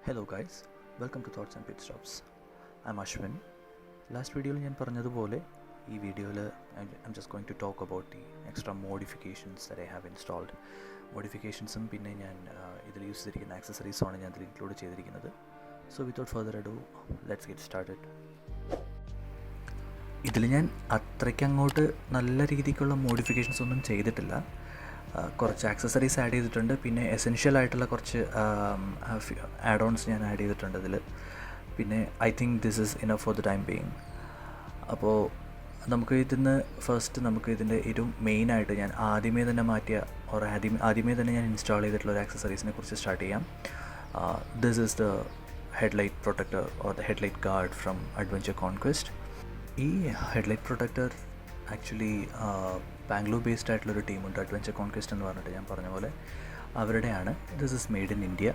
Hello guys, welcome to Thoughts and Pit Stops. I'm Ashwin. Last വീഡിയോയിൽ ഞാൻ പറഞ്ഞതുപോലെ ഈ വീഡിയോയിൽ I'm just going to talk about the extra modifications that I have installed. മോഡിഫിക്കേഷൻസും പിന്നെ ഞാൻ ഇതിൽ യൂസ് ചെയ്തിരിക്കുന്ന ആക്സസറീസുമാണ് ഞാൻ ഇതിൽ ഇൻക്ലൂഡ് ചെയ്തിരിക്കുന്നത്. So without further ado let's get started. ഇതിൽ ഞാൻ അത്രയ്ക്ക് അങ്ങോട്ട് നല്ല രീതിക്കുള്ള മോഡിഫിക്കേഷൻസ് ഒന്നും ചെയ്തിട്ടില്ല. കുറച്ച് ആക്സസറീസ് ആഡ് ചെയ്തിട്ടുണ്ട്, പിന്നെ എസെൻഷ്യൽ ആയിട്ടുള്ള കുറച്ച് ആഡ് ഓൺസ് ഞാൻ ആഡ് ചെയ്തിട്ടുണ്ട് ഇതിൽ. പിന്നെ I think this is enough for the time being. അപ്പോൾ നമുക്ക് ഇതിന്ന് ഫസ്റ്റ് നമുക്ക് ഇതിൻ്റെ ഏറ്റവും മെയിനായിട്ട് ഞാൻ ആദ്യമേ തന്നെ ആദ്യമേ തന്നെ ഞാൻ ഇൻസ്റ്റാൾ ചെയ്തിട്ടുള്ള ഒരു ആക്സസറീസിനെ കുറിച്ച് സ്റ്റാർട്ട് ചെയ്യാം. This is the headlight protector or the headlight guard from Adventure Conquest. ഈ ഹെഡ്ലൈറ്റ് പ്രൊട്ടക്ടർ ആക്ച്വലി ബാംഗ്ലൂർ ബേസ്ഡ് ആയിട്ടുള്ളൊരു ടീമുണ്ട്, അഡ്വഞ്ചർ കോൺക്വസ്റ്റ് എന്ന് പറഞ്ഞിട്ട് ഞാൻ പറഞ്ഞ പോലെ അവരുടെയാണ്. This is made in India,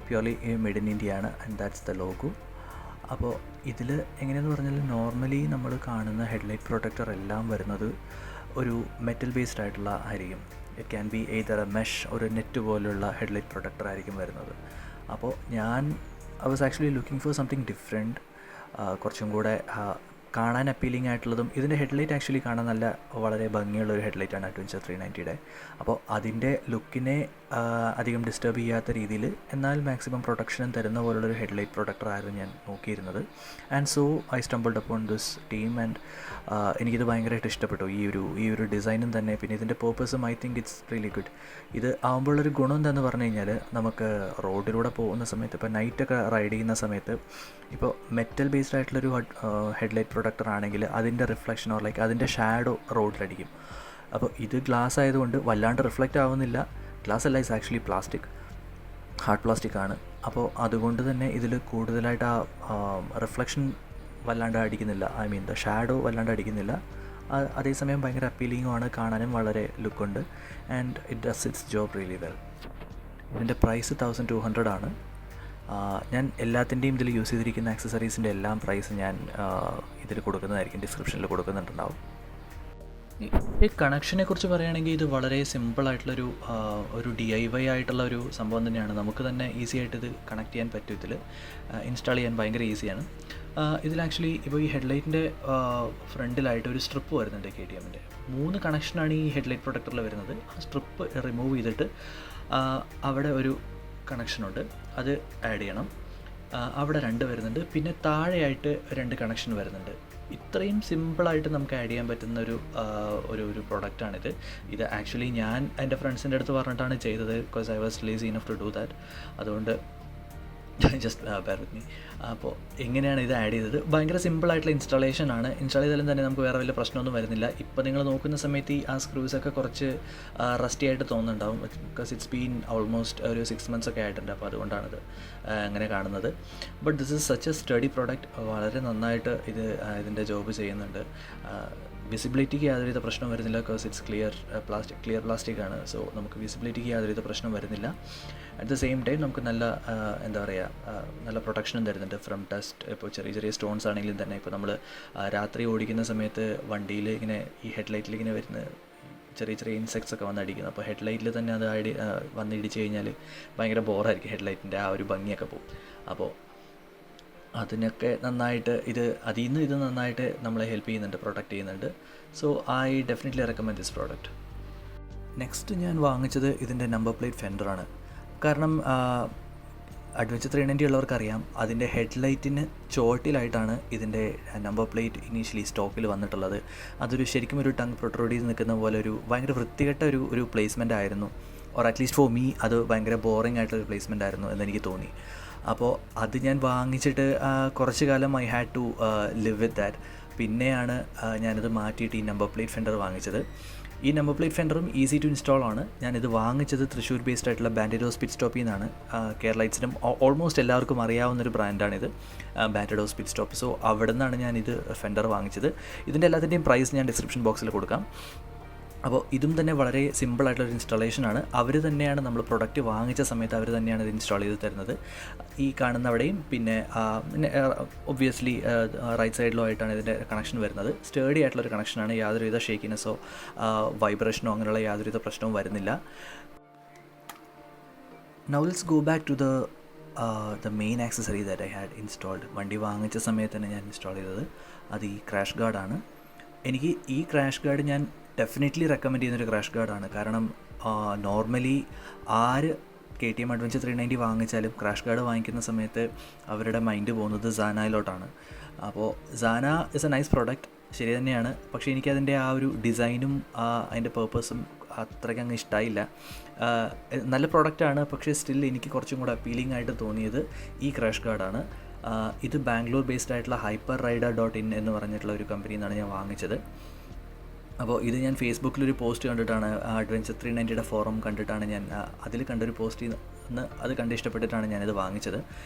purely made in India ആണ്, ആൻഡ് ദാറ്റ്സ് ദ ലോഗോ. അപ്പോൾ ഇതിൽ എങ്ങനെയെന്ന് പറഞ്ഞാൽ നോർമലി നമ്മൾ കാണുന്ന ഹെഡ്ലൈറ്റ് പ്രൊട്ടക്ടർ എല്ലാം വരുന്നത് ഒരു മെറ്റൽ ബേസ്ഡ് ആയിട്ടുള്ള ആയിരിക്കും. It can be either A mesh, ഒരു നെറ്റ് പോലുള്ള ഹെഡ്ലൈറ്റ് പ്രൊട്ടക്ടർ ആയിരിക്കും വരുന്നത്. അപ്പോൾ I was actually looking for something different, കുറച്ചും കൂടെ കാണാൻ അപ്പീലിംഗ് ആയിട്ടുള്ളതും. ഇതിൻ്റെ ഹെഡ്ലൈറ്റ് ആക്ച്വലി കാണാൻ വളരെ ഭംഗിയുള്ളൊരു ഹെഡ്ലൈറ്റാണ് അഡ്വഞ്ചർ 390യുടെ. അപ്പോൾ അതിൻ്റെ ലുക്കിനെ അധികം ഡിസ്റ്റർബ് ചെയ്യാത്ത രീതിയിൽ എന്നാൽ മാക്സിമം പ്രൊട്ടക്ഷനും തരുന്ന പോലുള്ളൊരു ഹെഡ്ലൈറ്റ് പ്രൊട്ടക്ടർ ആയിരുന്നു ഞാൻ നോക്കിയിരുന്നത്. And so I stumbled upon this team, and എനിക്കിത് ഭയങ്കരമായിട്ട് ഇഷ്ടപ്പെട്ടു ഈ ഒരു ഡിസൈനും തന്നെ. പിന്നെ ഇതിൻ്റെ പേർപ്പസും I think it's really good. ഇത് ആകുമ്പോഴൊരു ഗുണം എന്താണെന്ന് പറഞ്ഞു കഴിഞ്ഞാൽ നമുക്ക് റോഡിലൂടെ പോകുന്ന സമയത്ത്, ഇപ്പോൾ നൈറ്റൊക്കെ റൈഡ് ചെയ്യുന്ന സമയത്ത്, ഇപ്പോൾ മെറ്റൽ ബേസ്ഡ് ആയിട്ടുള്ളൊരു ഹെഡ്ലൈറ്റ് പ്രൊട്ടക്ടർ ആണെങ്കിൽ അതിൻ്റെ റിഫ്ലക്ഷനോ ലൈക്ക് അതിൻ്റെ ഷാഡോ റോഡിലടിക്കും. അപ്പോൾ ഇത് ഗ്ലാസ് ആയതുകൊണ്ട് വല്ലാണ്ട് റിഫ്ലക്റ്റ് ആവുന്നില്ല. ഗ്ലാസ് അല്ല, is actually plastic, hard plastic ആണ്. അപ്പോൾ അതുകൊണ്ട് തന്നെ ഇതിൽ കൂടുതലായിട്ട് റിഫ്ലക്ഷൻ വല്ലാണ്ട് അടിക്കുന്നില്ല, ഐ മീൻ ദ ഷാഡോ വല്ലാണ്ട് അടിക്കുന്നില്ല. അതേസമയം ഭയങ്കര അപ്പീലിങ്ങുമാണ്, കാണാനും വളരെ ലുക്കുണ്ട്, and it does its job really well. ഇതിൻ്റെ പ്രൈസ് 1200 ആണ്. ഞാൻ എല്ലാത്തിൻ്റെയും ഇതിൽ യൂസ് ചെയ്തിരിക്കുന്ന ആക്സസറീസിൻ്റെ എല്ലാം പ്രൈസ് ഞാൻ ഇതിൽ കൊടുക്കുന്നതായിരിക്കും, ഡിസ്ക്രിപ്ഷനിൽ കൊടുക്കുന്നുണ്ടാവും. ഈ കണക്ഷനെ കുറിച്ച് പറയുകയാണെങ്കിൽ ഇത് വളരെ സിമ്പിളായിട്ടുള്ളൊരു DIY ആയിട്ടുള്ള ഒരു സംഭവം തന്നെയാണ്. നമുക്ക് തന്നെ ഈസി ആയിട്ട് ഇത് കണക്ട് ചെയ്യാൻ പറ്റും. ഇതിൽ ഇൻസ്റ്റാൾ ചെയ്യാൻ ഭയങ്കര ഈസിയാണ്. ഇതിൽ ആക്ച്വലി ഇപ്പോൾ ഈ ഹെഡ്ലൈറ്റിൻ്റെ ഫ്രണ്ടിലായിട്ട് ഒരു സ്ട്രിപ്പ് വരുന്നുണ്ട്, KTMൻ്റെ 3 കണക്ഷനാണ് ഈ ഹെഡ്ലൈറ്റ് പ്രൊട്ടക്ടറിൽ വരുന്നത്. ആ സ്ട്രിപ്പ് റിമൂവ് ചെയ്തിട്ട് അവിടെ ഒരു കണക്ഷനുണ്ട്, അത് ആഡ് ചെയ്യണം. അവിടെ 2 വരുന്നുണ്ട്, പിന്നെ താഴെയായിട്ട് 2 കണക്ഷൻ വരുന്നുണ്ട്. ഇത്രയും സിമ്പിളായിട്ട് നമുക്ക് ആഡ് ചെയ്യാൻ പറ്റുന്ന ഒരു പ്രൊഡക്റ്റാണിത്. ഇത് ആക്ച്വലി ഞാൻ എൻ്റെ ഫ്രണ്ട്സിൻ്റെ അടുത്ത് പറഞ്ഞിട്ടാണ് ചെയ്തത്, because I was lazy enough to do that. അതുകൊണ്ട് ജസ്റ്റ് ബെയർ വിത്ത് മീ. അപ്പോൾ എങ്ങനെയാണ് ഇത് ആഡ് ചെയ്തത്? ഭയങ്കര സിമ്പിളായിട്ടുള്ള ഇൻസ്റ്റാളേഷനാണ്. ഇൻസ്റ്റാൾ ചെയ്താലും തന്നെ നമുക്ക് വേറെ വലിയ പ്രശ്നമൊന്നും വരുന്നില്ല. ഇപ്പോൾ നിങ്ങൾ നോക്കുന്ന സമയത്ത് ആ സ്ക്രൂസൊക്കെ കുറച്ച് റസ്റ്റി ആയിട്ട് തോന്നുന്നുണ്ടാവും, ബിക്കോസ് ഇറ്റ്സ് ബീൻ ഓൾമോസ്റ്റ് ഒരു 6 months ഒക്കെ ആയിട്ടുണ്ട്. അപ്പോൾ അതുകൊണ്ടാണിത് അങ്ങനെ കാണുന്നത്. But this is such A study product. വളരെ നന്നായിട്ട് ഇതിൻ്റെ ജോബ് ചെയ്യുന്നുണ്ട്. വിസിബിലിറ്റിക്ക് യാതൊരുവിധ പ്രശ്നം വരുന്നില്ല, ബിക്കോസ് ഇറ്റ്സ് ക്ലിയർ പ്ലാസ്റ്റിക് ആണ്. സോ നമുക്ക് വിസിബിലിറ്റിക്ക് യാതൊരുവിധ പ്രശ്നം വരുന്നില്ല. അറ്റ് ദ സെയിം ടൈം നമുക്ക് നല്ല നല്ല പ്രൊട്ടക്ഷനും തരുന്നുണ്ട് ഫ്രം ഡസ്റ്റ്. ഇപ്പോൾ ചെറിയ സ്റ്റോൺസ് ആണെങ്കിലും തന്നെ, ഇപ്പോൾ നമ്മൾ രാത്രി ഓടിക്കുന്ന സമയത്ത് വണ്ടിയിൽ ഇങ്ങനെ ഈ ഹെഡ്ലൈറ്റിൽ ഇങ്ങനെ വരുന്ന ചെറിയ ഇൻസെക്ട്സ് ഒക്കെ വന്നടിക്കുന്നത്. അപ്പോൾ ഹെഡ്ലൈറ്റിൽ തന്നെ അത് വന്നിടിച്ച് കഴിഞ്ഞാൽ ഭയങ്കര ബോറായിരിക്കും, ഹെഡ്ലൈറ്റിൻ്റെ ആ ഒരു ഭംഗിയൊക്കെ പോകും. അപ്പോൾ അതിനൊക്കെ നന്നായിട്ട് അതിൽ നിന്ന് ഇത് നന്നായിട്ട് നമ്മളെ ഹെൽപ്പ് ചെയ്യുന്നുണ്ട്, പ്രൊട്ടക്റ്റ് ചെയ്യുന്നുണ്ട്. So I definitely recommend this product. Next ഞാൻ വാങ്ങിച്ചത് ഇതിൻ്റെ നമ്പർ പ്ലേറ്റ് ഫെൻഡറാണ്. കാരണം അഡ്വഞ്ചർ 390 ഉള്ളവർക്കറിയാം, അതിൻ്റെ ഹെഡ്ലൈറ്റിന് ചോട്ടിലായിട്ടാണ് ഇതിൻ്റെ നമ്പർ പ്ലേറ്റ് ഇനീഷ്യലി സ്റ്റോക്കിൽ വന്നിട്ടുള്ളത്. ശരിക്കും ഒരു ടങ് പ്രൊട്രൂഡ് ചെയ്ത് നിൽക്കുന്ന പോലെ ഭയങ്കര വൃത്തികെട്ട ഒരു പ്ലേസ്മെൻ്റ് ആയിരുന്നു. ഓർ അറ്റ്ലീസ്റ്റ് ഫോർ മീ അത് ഭയങ്കര ബോറിംഗ് ആയിട്ടൊരു പ്ലേസ്മെൻ്റ് ആയിരുന്നു എന്നെനിക്ക് തോന്നി. അപ്പോൾ അത് ഞാൻ വാങ്ങിച്ചിട്ട് കുറച്ച് കാലം I had to live with that. പിന്നെയാണ് ഞാനിത് മാറ്റിയിട്ട് ഈ നമ്പർ പ്ലേറ്റ് ഫെൻഡർ വാങ്ങിച്ചത്. ഈ നമ്പർ പ്ലേറ്റ് ഫെൻഡറും ഈസി ടു ഇൻസ്റ്റാൾ ആണ്. ഞാനിത് വാങ്ങിച്ചത് തൃശ്ശൂർ ബേസ്ഡ് ആയിട്ടുള്ള ബാൻഡിഡോസ് പിറ്റ് സ്റ്റോപ്പിൽ നിന്നാണ്. കേരളൈറ്റ്സിനും ഓൾമോസ്റ്റ് എല്ലാവർക്കും അറിയാവുന്നൊരു ബ്രാൻഡാണിത്, ബാൻഡിഡോസ് പിറ്റ് സ്റ്റോപ്പ്. സോ അവിടെ നിന്നാണ് ഞാനിത് ഫെൻഡർ വാങ്ങിച്ചത്. ഇതിൻ്റെ എല്ലാത്തിൻ്റെയും പ്രൈസ് ഞാൻ ഡിസ്ക്രിപ്ഷൻ ബോക്സിൽ കൊടുക്കാം. അപ്പോൾ ഇതും തന്നെ വളരെ സിമ്പിളായിട്ടുള്ളൊരു ഇൻസ്റ്റാളേഷനാണ്. അവർ തന്നെയാണ് നമ്മൾ പ്രൊഡക്റ്റ് വാങ്ങിച്ച സമയത്ത് അവർ തന്നെയാണ് ഇത് ഇൻസ്റ്റാൾ ചെയ്ത് തരുന്നത്. ഈ കാണുന്നവിടെയും പിന്നെ ഒബ്വിയസ്ലി റൈറ്റ് സൈഡിലോ ആയിട്ടാണ് ഇതിൻ്റെ കണക്ഷൻ വരുന്നത്. സ്റ്റേഡി ആയിട്ടുള്ളൊരു കണക്ഷനാണ്, യാതൊരുവിധ ഷേക്കിനെസ്സോ വൈബ്രേഷനോ അങ്ങനെയുള്ള യാതൊരുവിധ പ്രശ്നവും വരുന്നില്ല. Now let's go back to the the main accessory that I had installed, വണ്ടി വാങ്ങിച്ച സമയത്ത് തന്നെ ഞാൻ ഇൻസ്റ്റാൾ ചെയ്തത് അത് ഈ ക്രാഷ് ഗാർഡാണ്. എനിക്ക് ഈ ക്രാഷ് ഗാർഡ് ഞാൻ ഡെഫിനറ്റ്ലി റെക്കമെൻഡ് ചെയ്യുന്നൊരു ക്രാഷ് ഗാർഡാണ്. കാരണം നോർമലി ആര് KTM അഡ്വഞ്ചർ 390 വാങ്ങിച്ചാലും ക്രാഷ് ഗാർഡ് വാങ്ങിക്കുന്ന സമയത്ത് അവരുടെ മൈൻഡ് പോകുന്നത് സാനയിലോട്ടാണ്. അപ്പോൾ സാന ഇസ് എ നൈസ് പ്രോഡക്റ്റ്, ശരി തന്നെയാണ്. പക്ഷേ എനിക്കതിൻ്റെ ആ ഒരു ഡിസൈനും അതിൻ്റെ പേർപ്പസും അത്രയ്ക്ക് അങ്ങ് ഇഷ്ടമായില്ല. നല്ല പ്രോഡക്റ്റാണ്, പക്ഷേ സ്റ്റിൽ എനിക്ക് കുറച്ചും കൂടെ അപ്പീലിംഗ് ആയിട്ട് തോന്നിയത് ഈ ക്രാഷ് ഗാർഡാണ്. ഇത് ബാംഗ്ലൂർ ബേസ്ഡ് ആയിട്ടുള്ള hyperrider.in എന്ന് പറഞ്ഞിട്ടുള്ള ഒരു കമ്പനിയിൽ നിന്നാണ് ഞാൻ വാങ്ങിച്ചത്. അപ്പോൾ ഇത് ഞാൻ ഫേസ്ബുക്കിലൊരു പോസ്റ്റ് കണ്ടിട്ടാണ്, അഡ്വഞ്ചർ 390യുടെ ഫോറം കണ്ടിട്ടാണ് ഞാൻ അതിൽ കണ്ടൊരു പോസ്റ്റ് നിന്ന് അത് കണ്ട് ഇഷ്ടപ്പെട്ടിട്ടാണ് ഞാനിത് വാങ്ങിച്ചത്.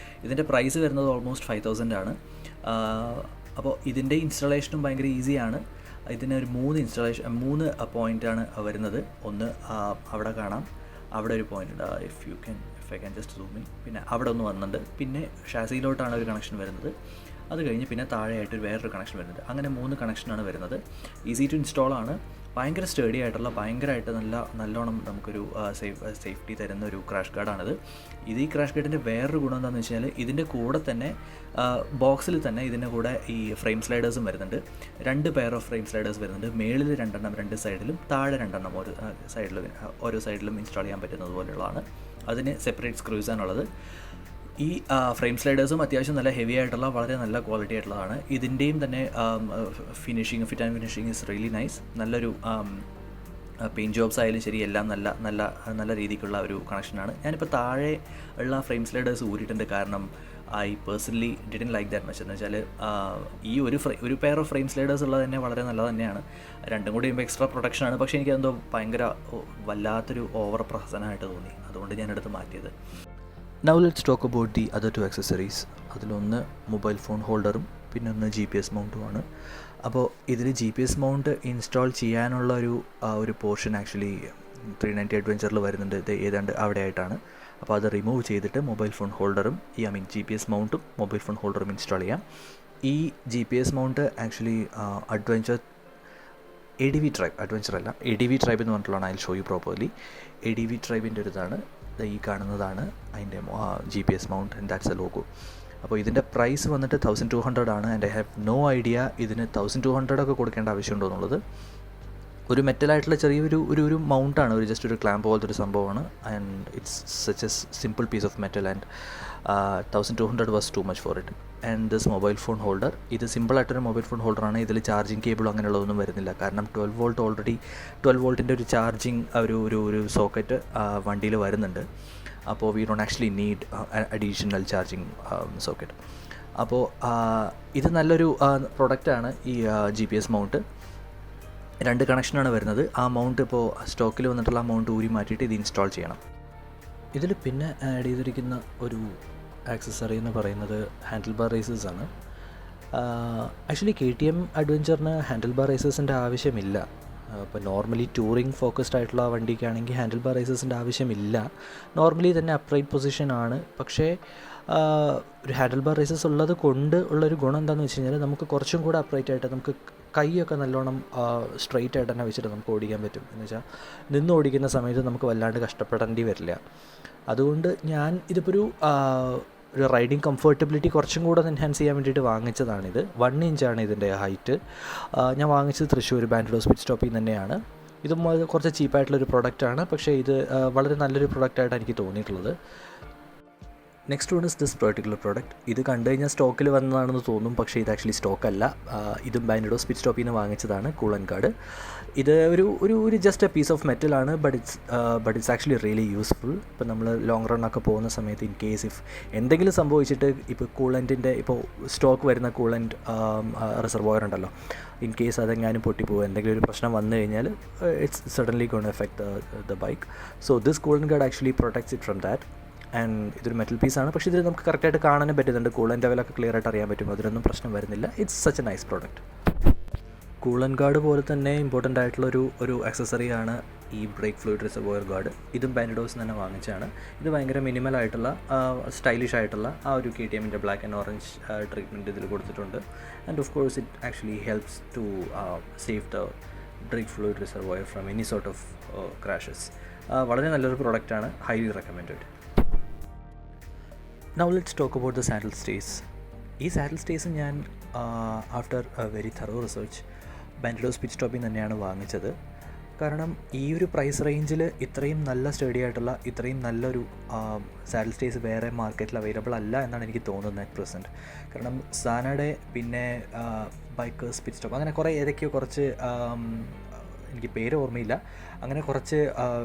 ഇതിൻ്റെ പ്രൈസ് വരുന്നത് ഓൾമോസ്റ്റ് 5,000 ആണ്. അപ്പോൾ ഇതിൻ്റെ ഇൻസ്റ്റാളേഷനും ഭയങ്കര ഈസിയാണ്. ഇതിനൊരു 3 പോയിൻ്റാണ് വരുന്നത്. ഒന്ന് അവിടെ കാണാം, അവിടെ ഒരു point, if I can just zoom in. പിന്നെ അവിടെ ഒന്ന് വന്നിട്ടുണ്ട്. പിന്നെ ഷാസിയിലോട്ടാണ് ഒരു കണക്ഷൻ വരുന്നത്. അത് കഴിഞ്ഞ് പിന്നെ താഴെയായിട്ട് വേറൊരു കണക്ഷൻ വരുന്നുണ്ട്. അങ്ങനെ 3 കണക്ഷനാണ് വരുന്നത്. ഈസി ടു ഇൻസ്റ്റാൾ ആണ്. ഭയങ്കര സ്റ്റഡി ആയിട്ടുള്ള, ഭയങ്കരമായിട്ട് നല്ലോണം നമുക്കൊരു സേഫ്റ്റി തരുന്ന ഒരു ക്രാഷ് ഗാർഡാണിത്. ഈ ക്രാഷ് ഗാർഡിൻ്റെ വേറൊരു ഗുണം എന്താണെന്ന് വെച്ചാൽ ഇതിൻ്റെ കൂടെ തന്നെ ബോക്സിൽ തന്നെ ഇതിൻ്റെ കൂടെ ഈ ഫ്രെയിം സ്ലൈഡേഴ്സും വരുന്നുണ്ട്. 2 പെയർ ഓഫ് ഫ്രെയിം സ്ലൈഡേഴ്സ് വരുന്നുണ്ട്. മേളിൽ 2 2 സൈഡിലും, താഴെ 2 ഓരോ സൈഡിലും ഇൻസ്റ്റാൾ ചെയ്യാൻ പറ്റുന്നത് പോലെയുള്ളതാണ്. അതിന് സെപ്പറേറ്റ് സ്ക്രൂസ് ആണുള്ളത്. ഈ ഫ്രെയിം സ്ലൈഡേഴ്സും അത്യാവശ്യം നല്ല ഹെവി ആയിട്ടുള്ള, വളരെ നല്ല ക്വാളിറ്റി ആയിട്ടുള്ളതാണ്. ഇതിൻ്റെയും തന്നെ fit and finishing is really nice. നല്ലൊരു പെയിൻറ്റ് ജോബ്സ് ആയാലും ശരി, എല്ലാം നല്ല രീതിക്കുള്ള ഒരു കണക്ഷനാണ്. ഞാനിപ്പോൾ താഴെ ഉള്ള ഫ്രെയിം സ്ലൈഡേഴ്സ് ഊരിയിട്ടുണ്ട്. കാരണം I personally didn't like that much. എന്ന് വെച്ചാൽ ഈ ഒരു പെയർ ഓഫ് ഫ്രെയിം സ്ലൈഡേഴ്സ് ഉള്ളത് തന്നെ വളരെ നല്ലത് തന്നെയാണ്. 2 കൂടി ചെയ്യുമ്പോൾ എക്സ്ട്രാ പ്രൊട്ടക്ഷനാണ്. പക്ഷേ എനിക്കതെന്തോ ഭയങ്കര വല്ലാത്തൊരു ഓവർ പ്രഹസനമായിട്ട് തോന്നി. അതുകൊണ്ട് ഞാനെടുത്ത് മാറ്റിയത്. Now let's talk about the other 2 accessories. അതിലൊന്ന് മൊബൈൽ ഫോൺ ഹോൾഡറും പിന്നെ ഒന്ന് GPS മൗണ്ടുമാണ്. അപ്പോൾ ഇതിൽ GPS മൗണ്ട് ഇൻസ്റ്റാൾ ചെയ്യാനുള്ള ഒരു പോർഷൻ ആക്ച്വലി 390 അഡ്വഞ്ചറിൽ വരുന്നുണ്ട്. ഇത് ഏതാണ്ട് അവിടെ ആയിട്ടാണ്. അപ്പോൾ അത് റിമൂവ് ചെയ്തിട്ട് മൊബൈൽ ഫോൺ ഹോൾഡറും GPS മൗണ്ടും മൊബൈൽ ഫോൺ ഹോൾഡറും ഇൻസ്റ്റാൾ ചെയ്യാം. ഈ GPS mount actually adventure adventure അല്ല, ADV ട്രൈബ് എന്ന് പറഞ്ഞിട്ടുള്ളതാണ്. I show you properly. ADV ട്രൈബിൻ്റെ ഒരു ഇതാണ്, ഈ കാണുന്നതാണ് അതിൻ്റെ GPS mount, and that's a logo. അപ്പോൾ ഇതിൻ്റെ പ്രൈസ് വന്നിട്ട് 1,200 ആണ്. And I have no idea ഇതിന് 1,200 ഒക്കെ കൊടുക്കേണ്ട ആവശ്യമുണ്ടോ എന്നുള്ളത്. ഒരു മെറ്റലായിട്ടുള്ള ചെറിയൊരു മൗണ്ടാണ്, ജസ്റ്റ് ഒരു ക്ലാമ്പ് പോലത്തെ ഒരു സംഭവമാണ്. And it's such a simple piece of metal. And 1,200 was too much for it. And this mobile phone holder, ഇത് സിമ്പിളായിട്ടൊരു മൊബൈൽ ഫോൺ ഹോൾഡറാണ്. ഇതിൽ ചാർജിങ് കേബിളോ അങ്ങനെയുള്ളതൊന്നും വരുന്നില്ല. കാരണം 12 വോൾട്ടിൻ്റെ ഒരു ചാർജിങ് ഒരു സോക്കറ്റ് വണ്ടിയിൽ വരുന്നുണ്ട്. അപ്പോൾ we don't actually need additional charging socket. അപ്പോൾ ഇത് നല്ലൊരു പ്രൊഡക്റ്റാണ് ഈ GPS മൗണ്ട്. 2 കണക്ഷനാണ് വരുന്നത്. ആ മൗണ്ട് ഇപ്പോൾ സ്റ്റോക്കിൽ വന്നിട്ടുള്ള ആ മൗണ്ട് ഊരി മാറ്റിയിട്ട് ഇത് ഇൻസ്റ്റാൾ ചെയ്യണം. ഇതിൽ പിന്നെ ആഡ് ചെയ്തിരിക്കുന്ന ഒരു ആക്സസറി എന്ന് പറയുന്നത് ഹാൻഡിൽ ബാർ റേസേഴ്സ് ആണ്. ആക്ച്വലി KTM അഡ്വഞ്ചറിന് ഹാൻഡിൽ ബാർ റേസേഴ്സിൻ്റെ ആവശ്യമില്ല. ഇപ്പോൾ നോർമലി ടൂറിങ് ഫോക്കസ്ഡ് ആയിട്ടുള്ള വണ്ടിക്കാണെങ്കിൽ ഹാൻഡിൽ ബാർ റേസേഴ്സിൻ്റെ ആവശ്യമില്ല. നോർമലി തന്നെ അപ്രൈറ്റ് പൊസിഷനാണ്. പക്ഷേ ഒരു ഹാൻഡിൽ ബാർ റേസേഴ്സ് ഉള്ളത് കൊണ്ട് ഉള്ളൊരു ഗുണം എന്താണെന്ന് വെച്ച് കഴിഞ്ഞാൽ നമുക്ക് കുറച്ചും കൂടെ അപ്രൈറ്റ് ആയിട്ട് നമുക്ക് കൈയൊക്കെ നല്ലോണം സ്ട്രെയിറ്റ് ആയിട്ട് തന്നെ വെച്ചിട്ട് നമുക്ക് ഓടിക്കാൻ പറ്റും. എന്ന് വെച്ചാൽ നിന്ന് ഓടിക്കുന്ന സമയത്ത് നമുക്ക് വല്ലാണ്ട് കഷ്ടപ്പെടേണ്ടി വരില്ല. അതുകൊണ്ട് ഞാൻ ഇതിപ്പോൾ ഒരു റൈഡിങ് കംഫർട്ടബിലിറ്റി കുറച്ചും കൂടെ എൻഹാൻസ് ചെയ്യാൻ വേണ്ടിയിട്ട് വാങ്ങിച്ചതാണിത്. 1 ഇഞ്ചാണ് ഇതിൻ്റെ ഹൈറ്റ്. ഞാൻ വാങ്ങിച്ചത് തൃശ്ശൂർ ബാൻഡ്ലോസ് പിറ്റ് സ്റ്റോപ്പിൽ നിന്ന് തന്നെയാണ്. ഇതും കുറച്ച് ചീപ്പായിട്ടുള്ളൊരു പ്രൊഡക്റ്റാണ്. പക്ഷേ ഇത് വളരെ നല്ലൊരു പ്രൊഡക്റ്റായിട്ടാണ് എനിക്ക് തോന്നിയിട്ടുള്ളത്. Next one is this particular product. ഇത് കണ്ടു കഴിഞ്ഞാൽ സ്റ്റോക്കിൽ വന്നതാണെന്ന് തോന്നും, പക്ഷേ ഇത് ആക്ച്വലി സ്റ്റോക്കല്ല. ഇതും ബാൻഡ്ലോസ് പിറ്റ് സ്റ്റോപ്പിൽ നിന്ന് വാങ്ങിച്ചതാണ്, കൂളൻ്റ് ഗാർഡ്. ഇത് ഒരു ജസ്റ്റ് എ പീസ് ഓഫ് മെറ്റലാണ്, but it's actually really useful. ഇപ്പോൾ നമ്മൾ ലോങ് റണ്ണൊക്കെ പോകുന്ന സമയത്ത് ഇൻ കേസ് ഇഫ് എന്തെങ്കിലും സംഭവിച്ചിട്ട് ഇപ്പോൾ കൂളൻറ്റിൻ്റെ ഇപ്പോൾ സ്റ്റോക്ക് വരുന്ന കൂളൻറ്റ് റിസർവോയർ ഉണ്ടല്ലോ, ഇൻ കേസ് അതെങ്ങാനും പൊട്ടിപ്പോകുക എന്തെങ്കിലും ഒരു പ്രശ്നം വന്നു കഴിഞ്ഞാൽ it's suddenly gone effect the bike. So this coolant guard actually protects it from that. And ഇതൊരു മെറ്റൽ പീസാണ്, പക്ഷേ ഇതിൽ നമുക്ക് കറക്റ്റായിട്ട് കാണാനും പറ്റുന്നുണ്ട്. കൂളൻ്റ് ലെവലൊക്കെ ക്ലിയർ ആയിട്ട് അറിയാൻ പറ്റും. അതിലൊന്നും പ്രശ്നം വരുന്നില്ല. It's such A nice product. Coolant guard പോലെ തന്നെ ഇമ്പോർട്ടൻ്റ് ആയിട്ടുള്ളൊരു ആക്സസറിയാണ് ഈ ബ്രേക്ക് ഫ്ലൂയിഡ് റിസർവോയർ ഗാർഡ്. ഇതും ബാൻഡ്ലോസിൽ തന്നെ വാങ്ങിച്ചാണ്. ഇത് ഭയങ്കര മിനിമൽ ആയിട്ടുള്ള സ്റ്റൈലിഷ് ആയിട്ടുള്ള ആ ഒരു KTMൻ്റെ ബ്ലാക്ക് ആൻഡ് ഓറഞ്ച് ട്രീറ്റ്മെൻറ്റ് ഇതിൽ കൊടുത്തിട്ടുണ്ട്. And of course it actually helps to save the brake fluid reservoir from any sort of crashes. വളരെ നല്ലൊരു പ്രോഡക്റ്റാണ്. Highly recommended. Now let's talk about the saddle stays. ഈ സാഡിൽ സ്റ്റേസ് ഞാൻ after very thorough research Bandidos pit സ്റ്റോപ്പിൽ തന്നെയാണ് വാങ്ങിച്ചത്. കാരണം ഈ ഒരു പ്രൈസ് റേഞ്ചിൽ ഇത്രയും നല്ല സ്റ്റഡി ആയിട്ടുള്ള ഇത്രയും നല്ലൊരു സാഡിൽ സ്റ്റേസ് വേറെ മാർക്കറ്റിൽ അവൈലബിൾ അല്ല എന്നാണ് എനിക്ക് തോന്നുന്നത് അറ്റ് പ്രസൻറ്റ്. കാരണം സാനയുടെ പിന്നെ ബൈക്കേഴ്സ് പിച്ച് സ്റ്റോപ്പ് അങ്ങനെ കുറേ ഏതൊക്കെയോ കുറച്ച് എനിക്ക് പേര് ഓർമ്മയില്ല, അങ്ങനെ കുറച്ച്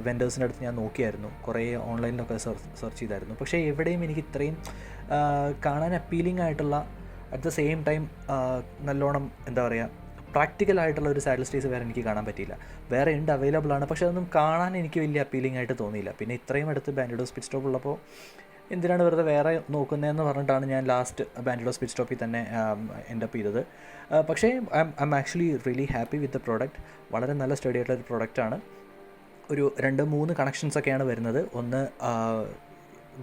വെൻഡേഴ്സിൻ്റെ അടുത്ത് ഞാൻ നോക്കിയായിരുന്നു, കുറേ ഓൺലൈനിലൊക്കെ സെർച്ച് ചെയ്തായിരുന്നു. പക്ഷേ എവിടെയും എനിക്ക് ഇത്രയും കാണാൻ അപ്പീലിംഗ് ആയിട്ടുള്ള അറ്റ് ദ സെയിം ടൈം നല്ലോണം എന്താ പറയുക പ്രാക്ടിക്കൽ ആയിട്ടുള്ള ഒരു സാഡിൽ സ്റ്റേസ് വേറെ എനിക്ക് കാണാൻ പറ്റിയില്ല. വേറെ ഉണ്ട്, അവൈലബിൾ ആണ്, പക്ഷേ അതൊന്നും കാണാൻ എനിക്ക് വലിയ അപ്പീലിംഗ് ആയിട്ട് തോന്നിയില്ല. പിന്നെ ഇത്രയും അടുത്ത് ബാൻഡിലോസ് പിച്ച് സ്റ്റോപ്പ് ഉള്ളപ്പോൾ എന്തിനാണ് വെറുതെ വേറെ നോക്കുന്നതെന്ന് പറഞ്ഞിട്ടാണ് ഞാൻ ലാസ്റ്റ് ബാൻഡിലോസ് പിച്ച് സ്റ്റോപ്പിൽ തന്നെ എൻഡ് അപ്പ് ചെയ്തത്. പക്ഷേ I M actually really happy with the product. വളരെ നല്ല സ്റ്റഡി ആയിട്ടുള്ള ഒരു പ്രോഡക്റ്റാണ്. ഒരു 2-3 കണക്ഷൻസൊക്കെയാണ് വരുന്നത്. ഒന്ന്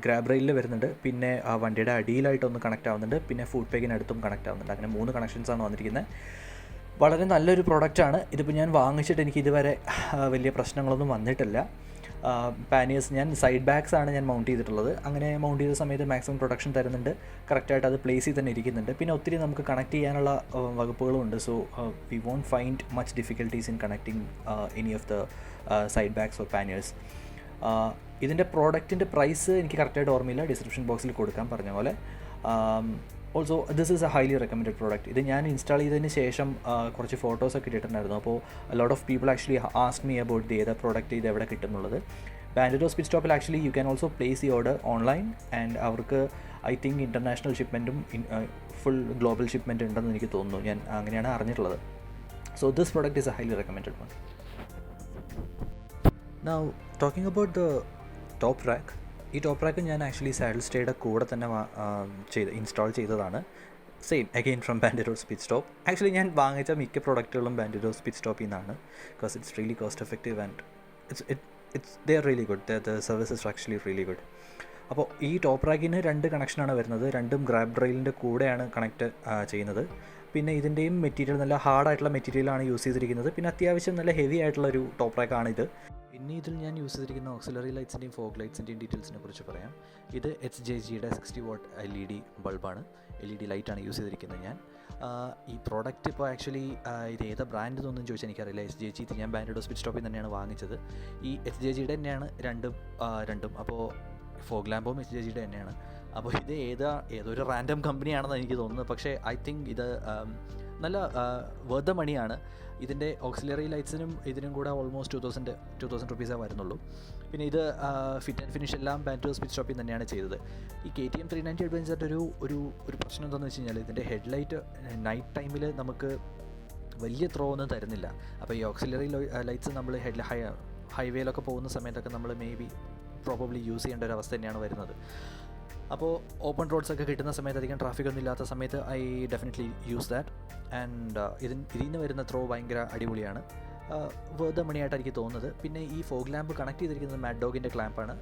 ഗ്രാബ് റെയിലിൽ വരുന്നുണ്ട്, പിന്നെ വണ്ടിയുടെ അടിയിലായിട്ടൊന്ന് കണക്റ്റ് ആവുന്നുണ്ട്, പിന്നെ ഫുഡ് പേഗിനടുത്തും കണക്റ്റ് ആവുന്നുണ്ട്. അങ്ങനെ 3 കണക്ഷൻസാണ് വന്നിരിക്കുന്നത്. വളരെ നല്ലൊരു പ്രോഡക്റ്റാണ്. ഇതിപ്പോൾ ഞാൻ വാങ്ങിച്ചിട്ട് എനിക്ക് ഇതുവരെ വലിയ പ്രശ്നങ്ങളൊന്നും വന്നിട്ടില്ല. പാനിയേഴ്സ് ഞാൻ സൈഡ് ബാഗ്സ് ആണ് ഞാൻ മൗണ്ട് ചെയ്തിട്ടുള്ളത്. അങ്ങനെ മൗണ്ട് ചെയ്ത സമയത്ത് മാക്സിമം പ്രൊഡക്ഷൻ തരുന്നുണ്ട്, കറക്റ്റായിട്ട് അത് പ്ലേസിൽ തന്നെ ഇരിക്കുന്നുണ്ട്. പിന്നെ ഒത്തിരി നമുക്ക് കണക്ട് ചെയ്യാനുള്ള വകുപ്പുകളും ഉണ്ട്. So we won't find much difficulties in connecting any of the side bags or panniers. ഇതിൻ്റെ പ്രോഡക്റ്റിൻ്റെ പ്രൈസ് എനിക്ക് കറക്റ്റായിട്ട് ഓർമ്മയില്ല, ഡിസ്ക്രിപ്ഷൻ ബോക്സിൽ കൊടുക്കാൻ പറഞ്ഞ പോലെ. Also this is a highly recommended product. ഇത് ഞാൻ ഇൻസ്റ്റാൾ ചെയ്തതിന് ശേഷം കുറച്ച് ഫോട്ടോസൊക്കെ ഇട്ടിട്ടുണ്ടായിരുന്നു. അപ്പോൾ lot of people actually ask me about the ഏതാ പ്രോഡക്റ്റ്, ഇത് എവിടെ കിട്ടുന്നുള്ളത്. ബാൻഡിലോസ് പിച്ച് സ്റ്റോപ്പിൽ actually you can also place the order online and അവർക്ക് ഐ തിങ്ക് ഇൻ്റർനാഷണൽ ഷിപ്മെൻറ്റും ഫുൾ ഗ്ലോബൽ ഷിപ്മെൻറ്റ് ഉണ്ടെന്ന് എനിക്ക് തോന്നുന്നു. ഞാൻ അങ്ങനെയാണ് അറിഞ്ഞിട്ടുള്ളത്. So this product is a highly recommended one. Now talking about the top rack. ഈ ടോപ്പ് റാക്ക് ഞാൻ ആക്ച്വലി സാഡിൽ സ്റ്റേയുടെ കൂടെ തന്നെ ഇൻസ്റ്റാൾ ചെയ്തതാണ്. Same again from Bandidos pit stop. Actually ഞാൻ വാങ്ങിച്ച മിക്ക പ്രോഡക്റ്റുകളും ബാൻഡിലോസ് പിച്ച് സ്റ്റോപ്പിൽ നിന്നാണ്. Because it's really cost effective and they are really good. The service is actually really good. അപ്പോൾ ഈ ടോപ്പ് റാക്കിന് 2 കണക്ഷനാണ് വരുന്നത്. രണ്ടും ഗ്രാബ് റെയിലിൻ്റെ കൂടെയാണ് കണക്റ്റ് ചെയ്യുന്നത്. പിന്നെ ഇതിൻ്റെയും മെറ്റീരിയൽ നല്ല ഹാർഡായിട്ടുള്ള മെറ്റീരിയലാണ് യൂസ് ചെയ്തിരിക്കുന്നത്. പിന്നെ അത്യാവശ്യം നല്ല ഹെവി ആയിട്ടുള്ളൊരു ടോപ്പ് റാക്കാണിത്. പിന്നെ ഇതിൽ ഞാൻ യൂസ് ചെയ്തിരിക്കുന്ന ഓക്സിലറി ലൈറ്റ്സിൻ്റെയും ഫോഗ് ലൈറ്റ്സിൻ്റെയും ഡീറ്റെയിൽസിനെ കുറിച്ച് പറയാം. ഇത് HJGയുടെ 60 വാട്ട് LED ബൾബാണ്, LED ലൈറ്റാണ് യൂസ് ചെയ്തിരിക്കുന്നത് ഞാൻ. ഈ പ്രോഡക്റ്റ് ഇപ്പോൾ ആക്ച്വലി ഇത് ഏതാ ബ്രാൻഡ് എന്നൊന്നും ചോദിച്ചാൽ എനിക്കറിയില്ല. HJG ഞാൻ ബാൻഡിലോസ് പിച്ച് സ്റ്റോപ്പിൽ തന്നെയാണ് വാങ്ങിച്ചത്. ഈ HJGയുടെ തന്നെയാണ് രണ്ടും. അപ്പോൾ ഫോഗ് ലാമ്പും HJGയുടെ തന്നെയാണ്. അപ്പോൾ ഇത് ഏതൊരു റാൻഡം കമ്പനിയാണെന്ന് എനിക്ക് തോന്നുന്നത്. പക്ഷേ ഐ തിങ്ക് ഇത് നല്ല വർത്ത് മണിയാണ്. ഇതിൻ്റെ ഓക്സിലറി ലൈറ്റ്സിനും ഇതിനും കൂടെ ഓൾമോസ്റ്റ് 2000 റുപ്പീസേ വരുന്നുള്ളൂ. പിന്നെ ഇത് ഫിറ്റ് ആൻഡ് ഫിനിഷ് എല്ലാം ബാൻഡിലോസ് പിച്ച് സ്റ്റോപ്പിൽ തന്നെയാണ് ചെയ്തത്. ഈ KTM 390 അഡ്വഞ്ചറിൻ്റെ ഒരു പ്രശ്നം എന്താണെന്ന് വെച്ച് കഴിഞ്ഞാൽ ഇതിൻ്റെ ഹെഡ്ലൈറ്റ് നൈറ്റ് ടൈമിൽ നമുക്ക് വലിയ ത്രോ ഒന്നും തരുന്നില്ല. അപ്പോൾ ഈ ഓക്സിലറി ലൈറ്റ്സ് നമ്മൾ ഹൈവേയിലൊക്കെ പോകുന്ന സമയത്തൊക്കെ നമ്മൾ പ്രോബബ്ലി യൂസ് ചെയ്യേണ്ട ഒരു അവസ്ഥ തന്നെയാണ് വരുന്നത്. അപ്പോൾ ഓപ്പൺ റോഡ്സൊക്കെ കിട്ടുന്ന സമയത്ത് അധികം ട്രാഫിക്കൊന്നും ഇല്ലാത്ത സമയത്ത് I definitely use that. And ഇതിൽ നിന്ന് വരുന്ന ത്രോ ഭയങ്കര അടിപൊളിയാണ്, വെറുതെ മണിയായിട്ട് എനിക്ക് തോന്നുന്നത്. പിന്നെ ഈ ഫോഗ് ലാമ്പ് കണക്ട് ചെയ്തിരിക്കുന്നത് മാഡ് ഡോഗിൻ്റെ ക്ലാമ്പാണ്.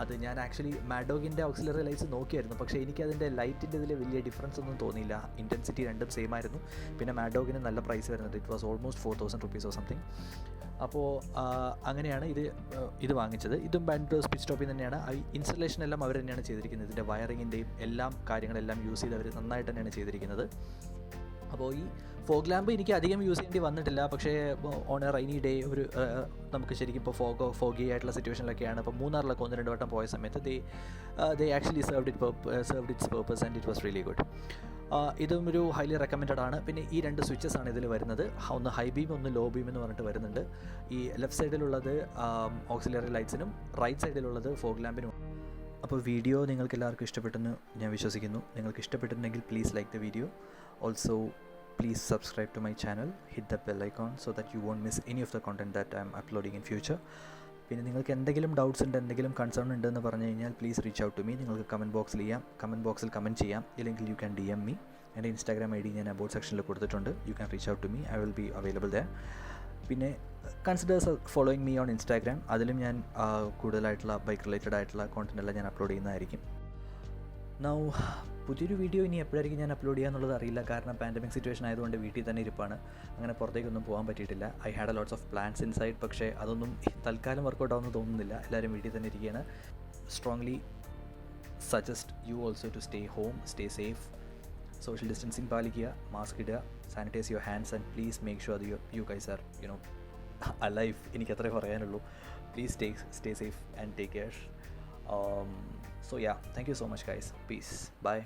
അത് ഞാൻ ആക്ച്വലി മാഡ് ഡോഗിൻ്റെ ഓക്സിലറി ലൈറ്റ്സ് നോക്കിയായിരുന്നു, പക്ഷേ എനിക്കതിൻ്റെ ലൈറ്റിൻ്റെ ഇതിൽ വലിയ ഡിഫറൻസ് ഒന്നും തോന്നിയില്ല. ഇൻറ്റൻസിറ്റി രണ്ടും സെയിം ആയിരുന്നു. പിന്നെ മാഡ് ഡോഗിന് നല്ല പ്രൈസ് വരുന്നത്, it was almost 4000 rupees or something. അപ്പോൾ അങ്ങനെയാണ് ഇത് വാങ്ങിച്ചത്. ഇതും ബാൻഡിലോസ് പിച്ച് സ്റ്റോപ്പിൽ തന്നെയാണ്. ഇൻസ്റ്റലേഷൻ എല്ലാം അവർ തന്നെയാണ് ചെയ്തിരിക്കുന്നത്. ഇതിൻ്റെ വയറിങ്ങിൻ്റെയും കാര്യങ്ങളെല്ലാം യൂസ് ചെയ്ത് അവർ നന്നായിട്ട് തന്നെയാണ് ചെയ്തിരിക്കുന്നത്. അപ്പോൾ ഈ ഫോഗ് ലാമ്പ് എനിക്ക് അധികം യൂസ് ചെയ്യേണ്ടി വന്നിട്ടില്ല. പക്ഷേ ഓൺ എ റൈനി ഡേ നമുക്ക് ശരിക്കും ഇപ്പോൾ ഫോഗി ആയിട്ടുള്ള സിറ്റുവേഷനിലൊക്കെയാണ്. ഇപ്പോൾ മൂന്നാറിലൊക്കെ 1-2 വട്ടം പോയ സമയത്ത് ദേ actually served it's purpose and it was really good. ഇതും ഒരു ഹൈലി റെക്കമെൻഡഡ് ആണ്. പിന്നെ ഈ 2 സ്വിച്ചസ് ആണ് ഇതിൽ വരുന്നത്. ഒന്ന് ഹൈ ബീം, ഒന്ന് ലോ ബീം എന്ന് പറഞ്ഞിട്ട് വരുന്നുണ്ട്. ഈ ലെഫ്റ്റ് സൈഡിലുള്ളത് ഓക്സിലറി ലൈറ്റ്സിനും റൈറ്റ് സൈഡിലുള്ളത് ഫോഗ് ലാമ്പിനും. അപ്പോൾ വീഡിയോ നിങ്ങൾക്ക് എല്ലാവർക്കും ഇഷ്ടപ്പെട്ടെന്ന് ഞാൻ വിശ്വസിക്കുന്നു. നിങ്ങൾക്ക് ഇഷ്ടപ്പെട്ടിട്ടുണ്ടെങ്കിൽ please like the video. Also please subscribe to my channel, hit the bell icon so that you won't miss any of the content that I am uploading in future. പിന്നെ നിങ്ങൾക്ക് എന്തെങ്കിലും ഡൗട്ട്സ് ഉണ്ട്, എന്തെങ്കിലും കൺസേൺ ഉണ്ടെന്ന് പറഞ്ഞു കഴിഞ്ഞാൽ please reach out to me. നിങ്ങൾക്ക് comment ബോക്സിൽ കമൻറ്റ് ചെയ്യാം. ഇല്ലെങ്കിൽ യു ക്യാൻ DM me. എൻ്റെ Instagram ID ഞാൻ അബൌട്ട് സെക്ഷനിൽ കൊടുത്തിട്ടുണ്ട്. You can reach out to me, I will be available there. പിന്നെ consider following me on Instagram. അതിലും ഞാൻ കൂടുതലായിട്ടുള്ള ബൈക്ക് റിലേറ്റഡ് ആയിട്ടുള്ള കോണ്ടൻ്റ് എല്ലാം ഞാൻ അപ്ലോഡ് ചെയ്യുന്നതായിരിക്കും. നൗ പുതിയൊരു വീഡിയോ ഇനി എപ്പോഴായിരിക്കും ഞാൻ അപ്ലോഡ് ചെയ്യുക എന്നുള്ളത് അറിയില്ല. കാരണം പാൻഡമിക് സിറ്റുവേഷൻ ആയതുകൊണ്ട് വീട്ടിൽ തന്നെ ഇരിപ്പാണ്. അങ്ങനെ പുറത്തേക്കൊന്നും പോകാൻ പറ്റിയിട്ടില്ല. I had a lots of plans inside. പക്ഷേ അതൊന്നും തൽക്കാലം വർക്കൗട്ട് ആവുമെന്ന് തോന്നുന്നില്ല. എല്ലാവരും വീട്ടിൽ തന്നെ ഇരിക്കുകയാണ്. Strongly suggest you also to stay home, stay safe, social distancing പാലിക്കുക, മാസ്ക് ഇടുക, sanitize your hands and please make sure you guys are alive. എനിക്ക് അത്രേ പറയാനുള്ളൂ. Please stay safe and take care. So yeah, thank you so much guys. Peace. Bye.